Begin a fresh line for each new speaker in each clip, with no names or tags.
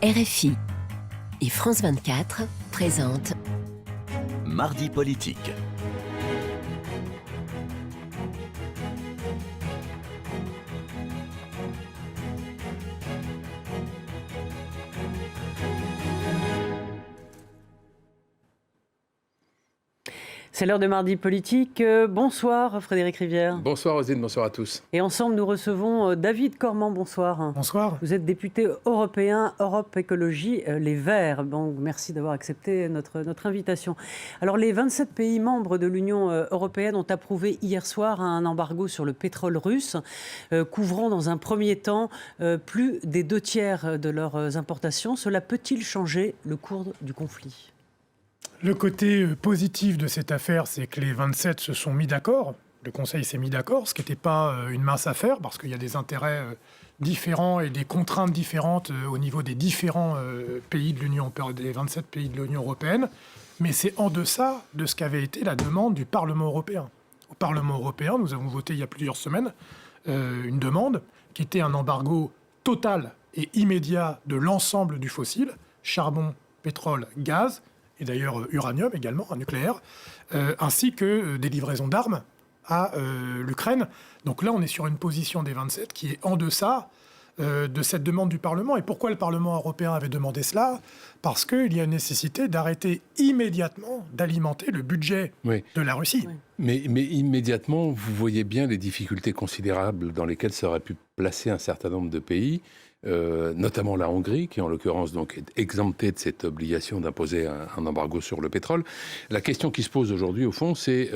RFI et France 24 présentent
Mardi politique.
C'est l'heure de Mardi politique. Bonsoir Frédéric Rivière.
Bonsoir Rosine, bonsoir à tous.
Et ensemble nous recevons David Cormand, bonsoir.
Bonsoir.
Vous êtes député européen Europe Écologie Les Verts. Bon, merci d'avoir accepté notre invitation. Alors les 27 pays membres de l'Union européenne ont approuvé hier soir un embargo sur le pétrole russe, couvrant dans un premier temps plus des 2/3 de leurs importations. Cela peut-il changer le cours du conflit ?
Le côté positif de cette affaire, c'est que les 27 se sont mis d'accord. Le Conseil s'est mis d'accord, ce qui n'était pas une mince affaire, parce qu'il y a des intérêts différents et des contraintes différentes au niveau des différents pays de l'Union, des 27 pays de l'Union européenne. Mais c'est en deçà de ce qu'avait été la demande du Parlement européen. Au Parlement européen, nous avons voté il y a plusieurs semaines une demande qui était un embargo total et immédiat de l'ensemble du fossile, charbon, pétrole, gaz, et d'ailleurs uranium également, un nucléaire, ainsi que des livraisons d'armes à l'Ukraine. Donc là, on est sur une position des 27 qui est en deçà de cette demande du Parlement. Et pourquoi le Parlement européen avait demandé cela ? Parce qu'il y a une nécessité d'arrêter immédiatement d'alimenter le budget de la Russie.
Oui. Mais immédiatement, vous voyez bien les difficultés considérables dans lesquelles ça aurait pu placer un certain nombre de pays, notamment la Hongrie, qui en l'occurrence donc est exemptée de cette obligation d'imposer un embargo sur le pétrole. La question qui se pose aujourd'hui, au fond, c'est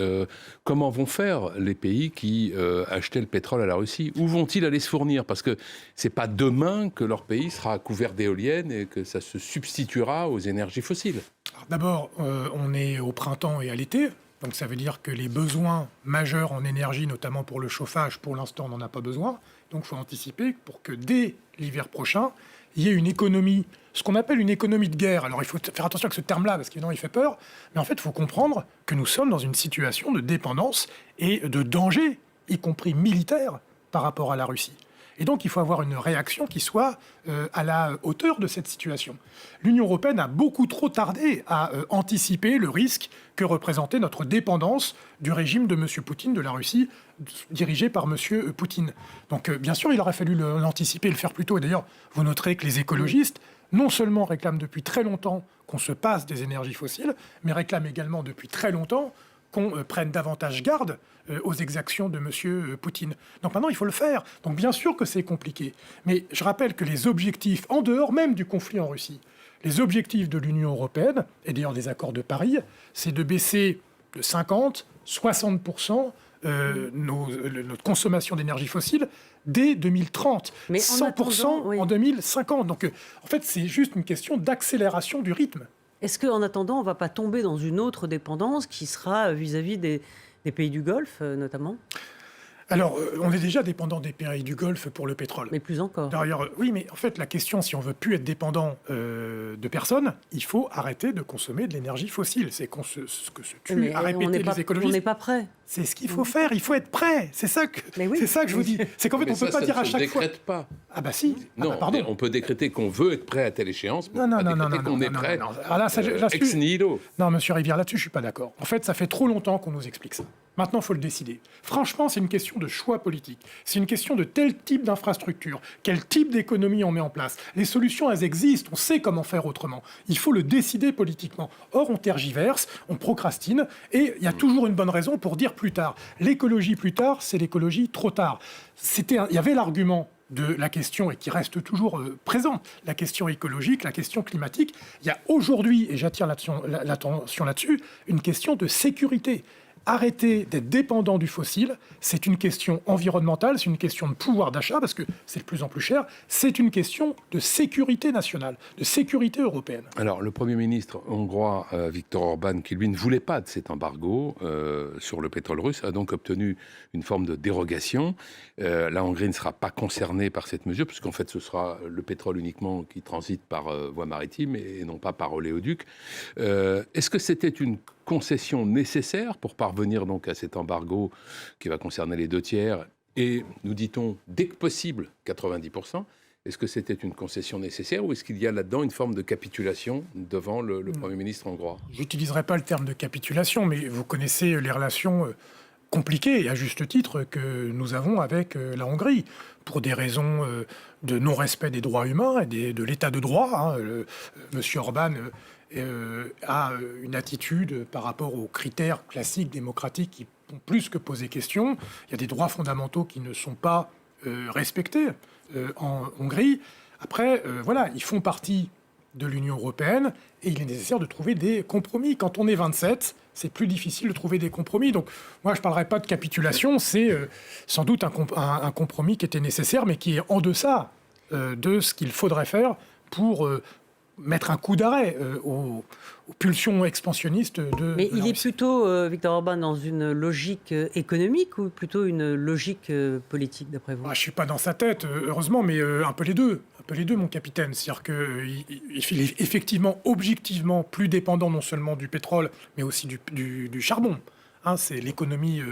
comment vont faire les pays qui achetaient le pétrole à la Russie ? Où vont-ils aller se fournir ? Parce que c'est pas demain que leur pays sera couvert d'éoliennes et que ça se substituera aux énergies fossiles.
Alors d'abord, on est au printemps et à l'été. Donc ça veut dire que les besoins majeurs en énergie, notamment pour le chauffage, pour l'instant, on n'en a pas besoin. Donc il faut anticiper pour que dès l'hiver prochain, il y ait une économie, ce qu'on appelle une économie de guerre. Alors il faut faire attention avec ce terme-là, parce qu'évidemment il fait peur. Mais en fait, il faut comprendre que nous sommes dans une situation de dépendance et de danger, y compris militaire, par rapport à la Russie. Et donc, il faut avoir une réaction qui soit à la hauteur de cette situation. L'Union européenne a beaucoup trop tardé à anticiper le risque que représentait notre dépendance du régime de M. Poutine, de la Russie, dirigé par M. Poutine. Donc, bien sûr, il aurait fallu l'anticiper, le faire plus tôt. Et d'ailleurs, vous noterez que les écologistes, non seulement réclament depuis très longtemps qu'on se passe des énergies fossiles, mais réclament également depuis très longtemps qu'on prenne davantage garde aux exactions de M. Poutine. Donc maintenant, il faut le faire. Donc bien sûr que c'est compliqué. Mais je rappelle que les objectifs, en dehors même du conflit en Russie, les objectifs de l'Union européenne, et d'ailleurs des accords de Paris, c'est de baisser de 50-60% notre consommation d'énergie fossile dès 2030. Mais 100% en 2050. Donc en fait, c'est juste une question d'accélération du rythme.
Est-ce qu'en attendant, on ne va pas tomber dans une autre dépendance qui sera vis-à-vis des pays du Golfe, notamment ?
Alors, on est déjà dépendant des pays du Golfe pour le pétrole.
Mais plus encore.
D'ailleurs, oui, mais en fait, la question, si on veut plus être dépendant de personne, il faut arrêter de consommer de l'énergie fossile. C'est ce que se tue à répéter les écologistes.
On n'est pas prêt.
C'est ce qu'il faut faire. Il faut être prêt. C'est ça que je vous dis. C'est qu'en fait, on ne peut pas dire à chaque fois.
Ça ne se décrète pas.
Ah bah si.
Non,
pardon.
On peut décréter qu'on veut être prêt à telle échéance, mais
non,
qu'on est prêt.
Ex
nihilo.
Non, monsieur Rivière, là-dessus, je suis pas d'accord. En fait, ça fait trop longtemps qu'on nous explique ça. Maintenant, il faut le décider. Franchement, c'est une question de choix politique. C'est une question de tel type d'infrastructure, quel type d'économie on met en place. Les solutions, elles existent. On sait comment faire autrement. Il faut le décider politiquement. Or, on tergiverse, on procrastine, et il y a toujours une bonne raison pour dire plus tard. L'écologie plus tard, c'est l'écologie trop tard. Il y avait l'argument de la question, et qui reste toujours présent, la question écologique, la question climatique. Il y a aujourd'hui, et j'attire l'attention là-dessus, une question de sécurité. Arrêter d'être dépendant du fossile, c'est une question environnementale, c'est une question de pouvoir d'achat, parce que c'est de plus en plus cher, c'est une question de sécurité nationale, de sécurité européenne.
Alors, le Premier ministre hongrois, Viktor Orban, qui lui ne voulait pas de cet embargo sur le pétrole russe, a donc obtenu une forme de dérogation. La Hongrie ne sera pas concernée par cette mesure, puisqu'en fait, ce sera le pétrole uniquement qui transite par voie maritime et non pas par oléoduc. Est-ce que c'était une concession nécessaire pour parvenir donc à cet embargo qui va concerner les 2/3 et, nous dit-on, dès que possible, 90%. Est-ce que c'était une concession nécessaire ou est-ce qu'il y a là-dedans une forme de capitulation devant le Premier ministre hongrois?
Je n'utiliserai pas le terme de capitulation, mais vous connaissez les relations compliquées, et à juste titre, que nous avons avec la Hongrie, pour des raisons de non-respect des droits humains et de l'état de droit. Monsieur Orban a une attitude par rapport aux critères classiques démocratiques qui ont plus que posé question. Il y a des droits fondamentaux qui ne sont pas respectés en Hongrie. Après, voilà, ils font partie de l'Union européenne et il est nécessaire de trouver des compromis. Quand on est 27, c'est plus difficile de trouver des compromis. Donc moi, je ne parlerai pas de capitulation, c'est sans doute un compromis qui était nécessaire, mais qui est en deçà de ce qu'il faudrait faire pour mettre un coup d'arrêt aux pulsions expansionnistes de
Mais il
la
est
Russie.
plutôt, Viktor Orban, dans une logique économique ou plutôt une logique politique, d'après vous?
Je ne suis pas dans sa tête, heureusement, mais un peu les deux. Un peu les deux, mon capitaine. C'est-à-dire qu'il est effectivement, objectivement, plus dépendant non seulement du pétrole, mais aussi du charbon. C'est l'économie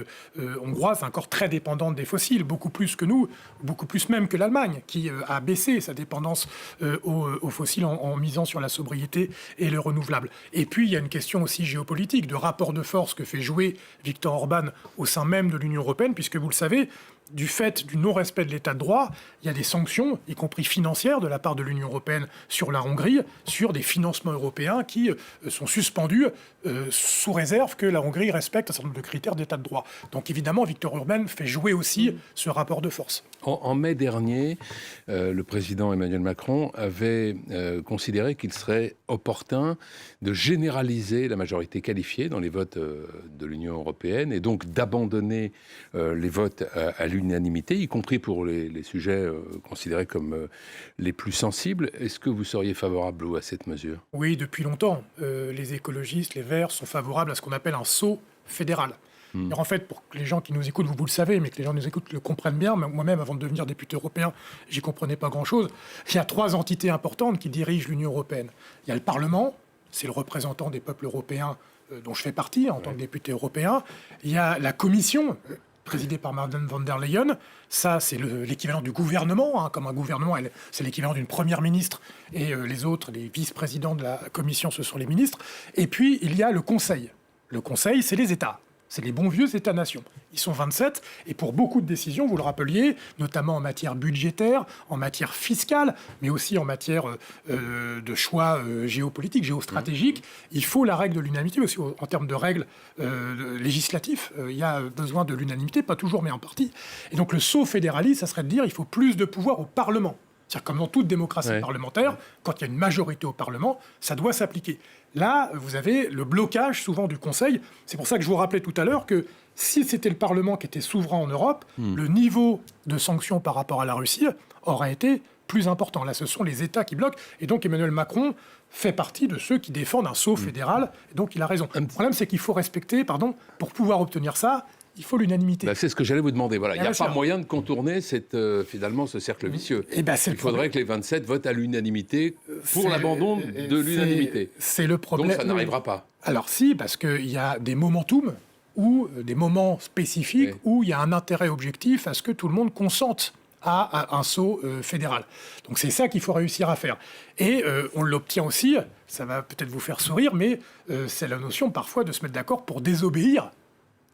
hongroise encore très dépendante des fossiles, beaucoup plus que nous, beaucoup plus même que l'Allemagne, qui a baissé sa dépendance aux fossiles en misant sur la sobriété et le renouvelable. Et puis, il y a une question aussi géopolitique, de rapport de force que fait jouer Viktor Orban au sein même de l'Union européenne, puisque vous le savez, du fait du non-respect de l'état de droit, il y a des sanctions, y compris financières, de la part de l'Union européenne sur la Hongrie, sur des financements européens qui sont suspendus sous réserve que la Hongrie respecte un certain nombre de critères d'état de droit. Donc évidemment, Viktor Orban fait jouer aussi ce rapport de force.
En mai dernier, le président Emmanuel Macron avait considéré qu'il serait opportun de généraliser la majorité qualifiée dans les votes de l'Union européenne et donc d'abandonner les votes à l'unanimité, y compris pour les sujets considérés comme les plus sensibles. Est-ce que vous seriez favorable, vous, à cette mesure?
Oui, depuis longtemps. Les écologistes, les Verts sont favorables à ce qu'on appelle un saut fédéral. Alors en fait, pour que les gens qui nous écoutent, vous le savez, mais que les gens qui nous écoutent le comprennent bien, moi-même, avant de devenir député européen, j'y comprenais pas grand-chose. Il y a 3 entités importantes qui dirigent l'Union européenne. Il y a le Parlement, c'est le représentant des peuples européens dont je fais partie en tant que député européen. Il y a la Commission, présidée par Madame von der Leyen. Ça, c'est l'équivalent du gouvernement. Comme un gouvernement, c'est l'équivalent d'une première ministre. Et les autres, les vice-présidents de la Commission, ce sont les ministres. Et puis, il y a le Conseil. Le Conseil, c'est les États. C'est les bons vieux États-nations. Ils sont 27, et pour beaucoup de décisions, vous le rappeliez, notamment en matière budgétaire, en matière fiscale, mais aussi en matière de choix géopolitiques, géostratégiques, il faut la règle de l'unanimité, aussi en termes de règles législatives. Il y a besoin de l'unanimité, pas toujours, mais en partie. Et donc le saut fédéraliste, ça serait de dire qu'il faut plus de pouvoir au Parlement. C'est-à-dire comme dans toute démocratie parlementaire, quand il y a une majorité au Parlement, ça doit s'appliquer. Là, vous avez le blocage souvent du Conseil. C'est pour ça que je vous rappelais tout à l'heure que si c'était le Parlement qui était souverain en Europe, le niveau de sanctions par rapport à la Russie aurait été plus important. Là, ce sont les États qui bloquent. Et donc Emmanuel Macron fait partie de ceux qui défendent un saut fédéral. Et donc il a raison. Le problème, c'est qu'il faut respecter, pour pouvoir obtenir ça, il faut l'unanimité.
C'est ce que j'allais vous demander. Voilà. Il n'y a pas moyen de contourner finalement ce cercle vicieux. Il faudrait que les 27 votent à l'unanimité pour l'abandon de l'unanimité.
C'est le problème.
Donc ça n'arrivera pas.
Alors si, parce qu'il y a des momentum ou des moments spécifiques où il y a un intérêt objectif à ce que tout le monde consente à un saut fédéral. Donc c'est ça qu'il faut réussir à faire. Et on l'obtient aussi, ça va peut-être vous faire sourire, mais c'est la notion parfois de se mettre d'accord pour désobéir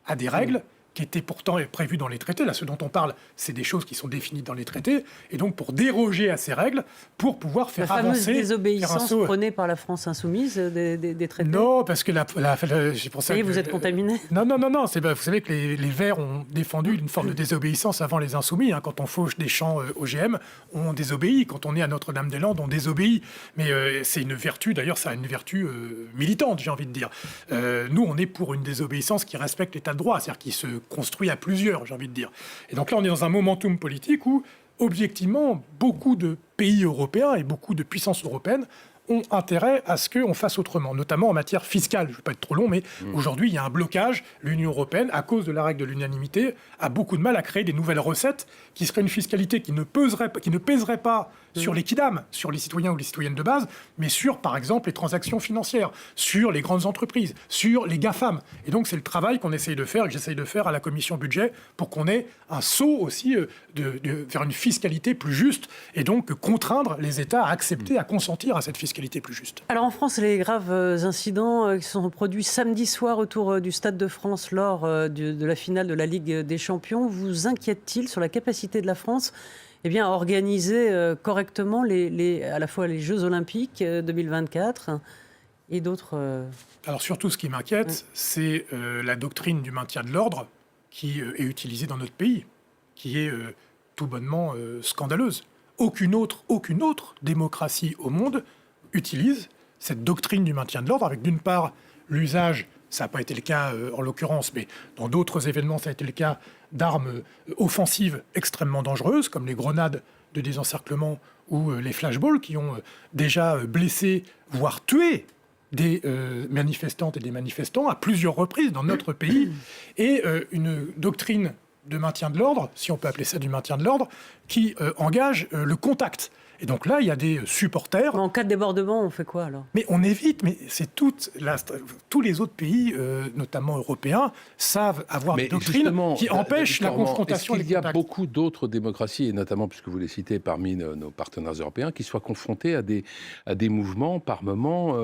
à des règles qui étaient pourtant prévues dans les traités. Là, ce dont on parle, c'est des choses qui sont définies dans les traités. Et donc, pour déroger à ces règles, pour pouvoir faire avancer...
La fameuse désobéissance prônée par la France insoumise des traités?
Non, parce que c'est pour ça que...
vous êtes contaminé?
Non. Vous savez que les Verts ont défendu une forme de désobéissance avant les insoumis. Quand on fauche des champs OGM, on désobéit. Quand on est à Notre-Dame-des-Landes, on désobéit. Mais c'est une vertu, d'ailleurs, ça a une vertu militante, j'ai envie de dire. Nous, on est pour une désobéissance qui respecte l'état de droit, c'est-à-dire qui se construit à plusieurs, j'ai envie de dire. Et donc là, on est dans un momentum politique où, objectivement, beaucoup de pays européens et beaucoup de puissances européennes ont intérêt à ce qu'on fasse autrement, notamment en matière fiscale. Je ne vais pas être trop long, mais aujourd'hui, il y a un blocage. L'Union européenne, à cause de la règle de l'unanimité, a beaucoup de mal à créer des nouvelles recettes qui seraient une fiscalité qui ne pèserait pas sur les kidam, sur les citoyens ou les citoyennes de base, mais sur, par exemple, les transactions financières, sur les grandes entreprises, sur les GAFAM. Et donc, c'est le travail qu'on essaye de faire et que j'essaye de faire à la commission budget pour qu'on ait un saut aussi vers une fiscalité plus juste et donc contraindre les États à accepter, à consentir à cette fiscalité plus juste.
Alors en France, les graves incidents qui se sont produits samedi soir autour du Stade de France lors de la finale de la Ligue des Champions vous inquiète-t-il sur la capacité de la France à organiser correctement à la fois les Jeux Olympiques 2024 et d'autres
Alors surtout, ce qui m'inquiète, c'est la doctrine du maintien de l'ordre qui est utilisée dans notre pays, qui est tout bonnement scandaleuse. Aucune autre démocratie au monde utilise cette doctrine du maintien de l'ordre avec, d'une part, l'usage, ça n'a pas été le cas en l'occurrence, mais dans d'autres événements, ça a été le cas, d'armes offensives extrêmement dangereuses, comme les grenades de désencerclement ou les flashballs, qui ont déjà blessé, voire tué des manifestantes et des manifestants à plusieurs reprises dans notre pays, et une doctrine de maintien de l'ordre, si on peut appeler ça du maintien de l'ordre, qui engage le contact. Et donc là, il y a des supporters.
En cas de débordement, on fait quoi alors ?
Mais on évite, mais c'est tous les autres pays, notamment européens, savent avoir des doctrines qui empêchent la confrontation.
Est-ce qu'il y a beaucoup d'autres démocraties, et notamment, puisque vous les citez, parmi nos partenaires européens, qui soient confrontés à des mouvements, par moments,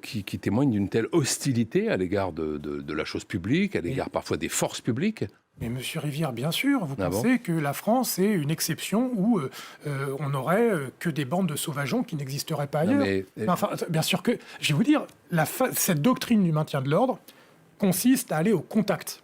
qui témoignent d'une telle hostilité à l'égard de la chose publique, à l'égard parfois des forces publiques ?
Mais Monsieur Rivière, bien sûr, vous pensez que la France est une exception où on n'aurait que des bandes de sauvageons qui n'existeraient pas ailleurs. Enfin, bien sûr que, je vais vous dire, cette doctrine du maintien de l'ordre consiste à aller au contact.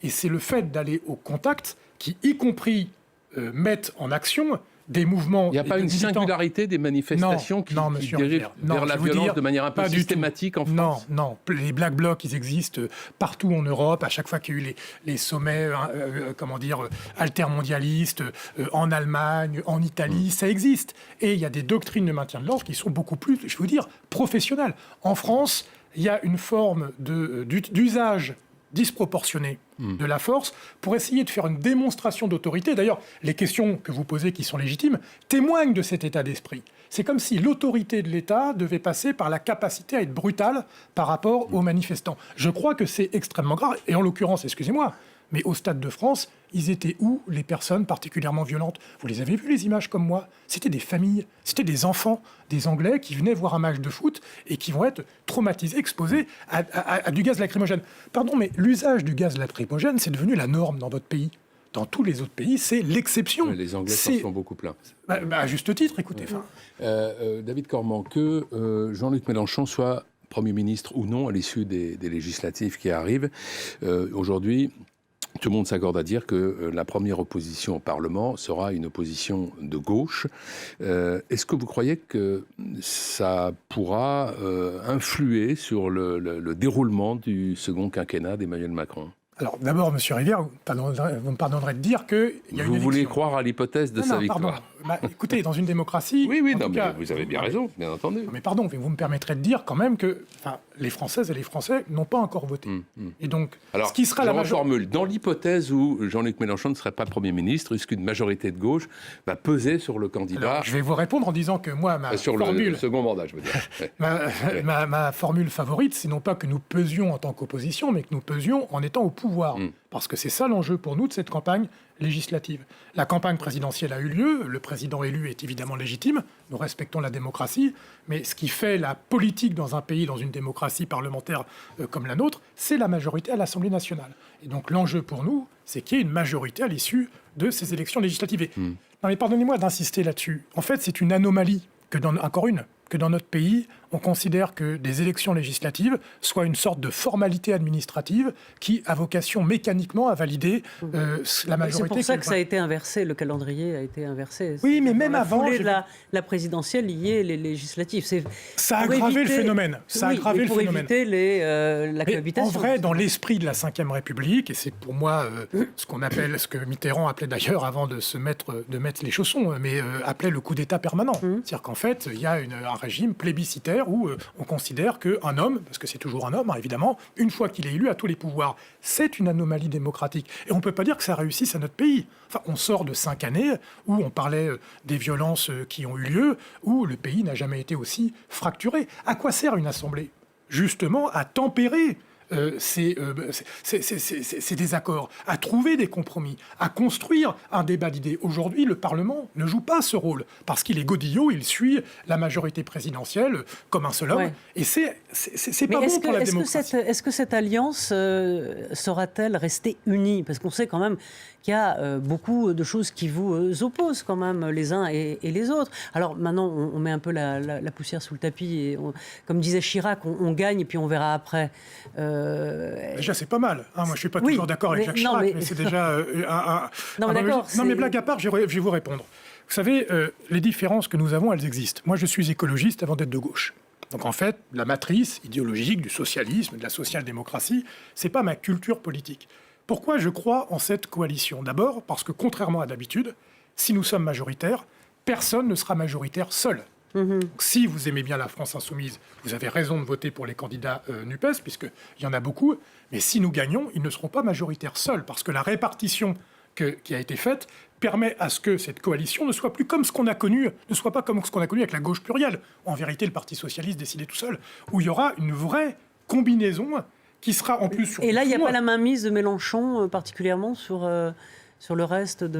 Et c'est le fait d'aller au contact qui, y compris, mettent en action des mouvements.
Il n'y a pas une singularité des manifestations qui dérivent vers la violence de manière un peu systématique en France ?
Non. Les Black Blocs, ils existent partout en Europe. À chaque fois qu'il y a eu les sommets, altermondialistes, en Allemagne, en Italie, ça existe. Et il y a des doctrines de maintien de l'ordre qui sont beaucoup plus, je veux dire, professionnelles. En France, il y a une forme d'usage disproportionnée de la force pour essayer de faire une démonstration d'autorité. D'ailleurs, les questions que vous posez qui sont légitimes témoignent de cet état d'esprit. C'est comme si l'autorité de l'État devait passer par la capacité à être brutale par rapport aux manifestants. Je crois que c'est extrêmement grave. Et en l'occurrence, excusez-moi, mais au Stade de France, ils étaient où, les personnes particulièrement violentes ? Vous les avez vues, les images, comme moi ? C'était des familles, c'était des enfants, des Anglais qui venaient voir un match de foot et qui vont être traumatisés, exposés à du gaz lacrymogène. Pardon, mais l'usage du gaz lacrymogène, c'est devenu la norme dans votre pays. Dans tous les autres pays, c'est l'exception.
Mais les Anglais s'en sont beaucoup plaints.
À juste titre, écoutez.
David Cormand, que Jean-Luc Mélenchon soit Premier ministre ou non à l'issue des législatives qui arrivent, aujourd'hui, tout le monde s'accorde à dire que la première opposition au Parlement sera une opposition de gauche. Est-ce que vous croyez que ça pourra influer sur le déroulement du second quinquennat d'Emmanuel Macron ?
Alors d'abord, Monsieur Rivière, vous me pardonnerez de dire qu'il y a une élection.
Vous voulez croire à l'hypothèse de sa victoire ?
Écoutez, dans une démocratie...
Oui, vous avez bien raison, bien entendu.
Mais pardon, vous me permettrez de dire quand même que les Françaises et les Français n'ont pas encore voté. Et donc,
alors,
ce qui sera la
reformule. Dans l'hypothèse où Jean-Luc Mélenchon ne serait pas Premier ministre, est-ce qu'une majorité de gauche va peser sur le candidat ?
Alors, je vais vous répondre en disant que moi, ma
sur
formule...
le second mandat, je veux dire.
ma formule favorite, c'est non pas que nous pesions en tant qu'opposition, mais que nous pesions en étant au pouvoir. Parce que c'est ça l'enjeu pour nous de cette campagne législative. La campagne présidentielle a eu lieu, le président élu est évidemment légitime, nous respectons la démocratie, mais ce qui fait la politique dans un pays, dans une démocratie parlementaire comme la nôtre, c'est la majorité à l'Assemblée nationale. Et donc l'enjeu pour nous, c'est qu'il y ait une majorité à l'issue de ces élections législatives. Non mais pardonnez-moi d'insister là-dessus. En fait, c'est une anomalie que dans notre pays, on considère que des élections législatives soient une sorte de formalité administrative qui a vocation mécaniquement à valider la majorité.
C'est pour ça que ça a été inversé, le calendrier a été inversé.
Oui, mais même avant...
La présidentielle liée les législatives.
Ça a aggravé le phénomène.
Pour éviter la cohabitation.
En vrai, dans l'esprit de la Ve République, et c'est pour moi ce que Mitterrand appelait d'ailleurs avant de mettre les chaussons, mais appelait le coup d'État permanent. C'est-à-dire qu'en fait, il y a un régime plébiscitaire où on considère qu'un homme, parce que c'est toujours un homme, hein, évidemment, une fois qu'il est élu, a tous les pouvoirs. C'est une anomalie démocratique. Et on ne peut pas dire que ça réussisse à notre pays. Enfin, on sort de 5 années où on parlait des violences qui ont eu lieu, où le pays n'a jamais été aussi fracturé. À quoi sert une assemblée ? Justement, à tempérer ces désaccords, à trouver des compromis, à construire un débat d'idées. Aujourd'hui, le Parlement ne joue pas ce rôle, parce qu'il est godillot, il suit la majorité présidentielle comme un seul homme, et c'est pas bon pour la démocratie.
Est-ce que cette alliance saura-t-elle rester unie ? Parce qu'on sait quand même qu'il y a beaucoup de choses qui vous opposent quand même les uns et les autres. Alors maintenant, on met un peu la poussière sous le tapis, et comme disait Chirac, on gagne et puis on verra après.
Déjà, c'est pas mal. Hein, moi, je ne suis pas toujours d'accord avec Jacques Chirac, mais c'est déjà
Non,
mais blague à part, je vais vous répondre. Vous savez, les différences que nous avons, elles existent. Moi, je suis écologiste avant d'être de gauche. Donc en fait, la matrice idéologique du socialisme, de la social-démocratie, c'est pas ma culture politique. Pourquoi je crois en cette coalition ? D'abord, parce que contrairement à d'habitude, si nous sommes majoritaires, personne ne sera majoritaire seul. Donc, si vous aimez bien la France insoumise, vous avez raison de voter pour les candidats NUPES, puisqu'il y en a beaucoup. Mais si nous gagnons, ils ne seront pas majoritaires seuls, parce que la répartition qui a été faite permet à ce que cette coalition ne soit plus comme ce qu'on a connu, ne soit pas comme ce qu'on a connu avec la gauche plurielle. En vérité, le Parti socialiste décidait tout seul, où il y aura une vraie combinaison qui sera en plus sur...
Et là, il n'y a pas la mainmise de Mélenchon particulièrement sur le reste de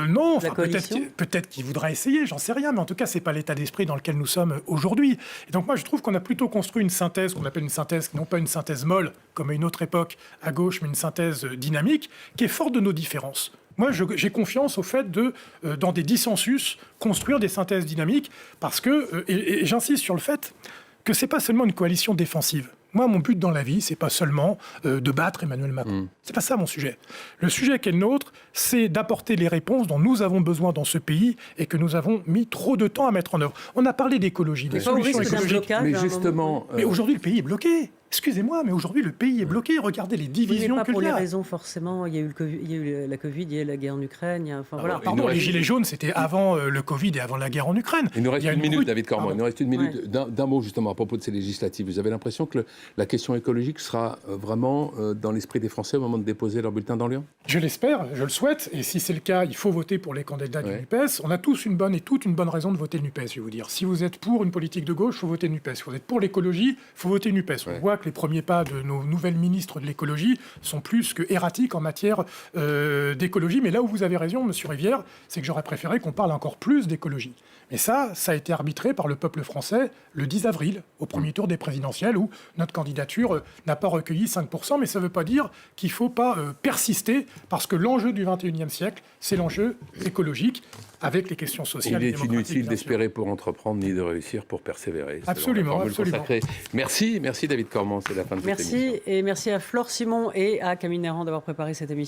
non,
la coalition.
Peut-être qu'il voudra essayer, j'en sais rien, mais en tout cas, c'est pas l'état d'esprit dans lequel nous sommes aujourd'hui. Et donc moi, je trouve qu'on a plutôt construit une synthèse, qu'on appelle une synthèse, non pas une synthèse molle, comme à une autre époque à gauche, mais une synthèse dynamique, qui est forte de nos différences. Moi, j'ai confiance au fait de, dans des dissensus, construire des synthèses dynamiques, parce que, et j'insiste sur le fait que c'est pas seulement une coalition défensive. Moi, mon but dans la vie, c'est pas seulement de battre Emmanuel Macron. C'est pas ça mon sujet. Le sujet qui est le nôtre, c'est d'apporter les réponses dont nous avons besoin dans ce pays et que nous avons mis trop de temps à mettre en œuvre. On a parlé d'écologie, des solutions écologiques.
Mais justement...
Mais aujourd'hui, le pays est bloqué. Excusez-moi, mais aujourd'hui, le pays est bloqué. Regardez les divisions
pas
qu'il
pour
y a.
les raisons, forcément. Il y a eu la Covid, il y a eu la guerre en Ukraine.
Voilà. Pardon, les Gilets jaunes, c'était avant le Covid et avant la guerre en Ukraine.
Il nous reste une minute, David Cormont. Il nous reste une minute. D'un mot, justement, à propos de ces législatives. Vous avez l'impression que la question écologique sera vraiment dans l'esprit des Français au moment de déposer leur bulletin d'enléant ?
Je l'espère, je le souhaite. Et si c'est le cas, il faut voter pour les candidats du NUPES. On a tous une bonne raison de voter le NUPES, je vais vous dire. Si vous êtes pour une politique de gauche, il faut voter le NUPES. Si vous êtes pour l'écologie, il faut voter le NUPES. On voit que les premiers pas de nos nouvelles ministres de l'écologie sont plus que erratiques en matière d'écologie. Mais là où vous avez raison, monsieur Rivière, c'est que j'aurais préféré qu'on parle encore plus d'écologie. Mais ça a été arbitré par le peuple français le 10 avril, au premier tour des présidentielles, où notre candidature n'a pas recueilli 5%, mais ça ne veut pas dire qu'il ne faut pas persister, parce que l'enjeu du XXIe siècle, c'est l'enjeu écologique, avec les questions sociales.
Il est inutile d'espérer pour entreprendre, ni de réussir pour persévérer.
Absolument.
Merci David Cormont, c'est la fin de cette émission.
Merci, et merci à Flore Simon et à Camille Néran d'avoir préparé cette émission.